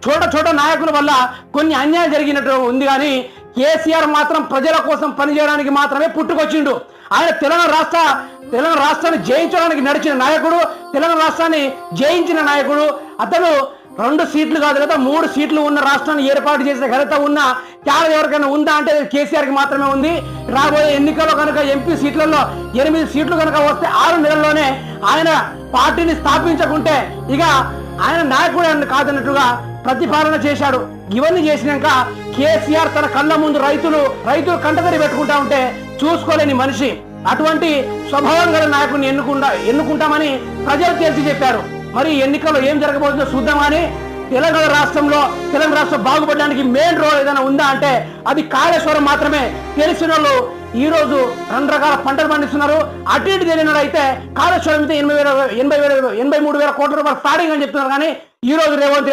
చోట చోట నాయకుల వల్ల కొన్ని అన్యాయం జరిగినట్టు ఉంది. కానీ కేసీఆర్ మాత్రం ప్రజల కోసం పనిచేయడానికి మాత్రమే పుట్టుకొచ్చిండు. ఆయన తెలంగాణ రాష్ట్రాన్ని జయించడానికి నడిచిన నాయకుడు, తెలంగాణ రాష్ట్రాన్ని జయించిన నాయకుడు. అతను 2 సీట్లు కాదు కదా 3 సీట్లు ఉన్న రాష్ట్రాన్ని ఏర్పాటు చేసిన ఘనత ఉన్న త్యాగం ఎవరికైనా ఉందా అంటే కేసీఆర్కి మాత్రమే ఉంది. రాబోయే ఎన్నికల్లో కనుక ఎంపీ సీట్లలో 8 సీట్లు కనుక వస్తే 6 నెలల్లోనే ఆయన పార్టీని స్థాపించకుంటే ఇక ఆయన నాయకుడు కాదన్నట్టుగా ప్రతిపాదన చేశాడు. ఇవన్నీ చేసినాక కేసీఆర్ తన కళ్ళ ముందు రైతులు కంటతడి పెట్టుకుంటా ఉంటే చూసుకోలేని మనిషి. అటువంటి స్వభావం గల నాయకుడిని ఎన్నుకుంటామని ప్రజలు తేల్చి చెప్పారు. మరి ఎన్నికల్లో ఏం జరగబోతుందో చూద్దాం. కానీ తెలంగాణ రాష్ట్రం బాగుపడడానికి మెయిన్ రోల్ ఏదైనా ఉందా అంటే అది కాళేశ్వరం మాత్రమే. తెలిసిన వాళ్ళు ఈ రోజు 2 రకాల పంటలు పండిస్తున్నారు. అటు ఇటు తెలియని అయితే కాళేశ్వరం అయితే 83,000 కోట్ల రూపాయలు ఫ్రాడింగ్ అని చెప్తున్నారు. కానీ ఈ రోజు రేవంత్ రెడ్డి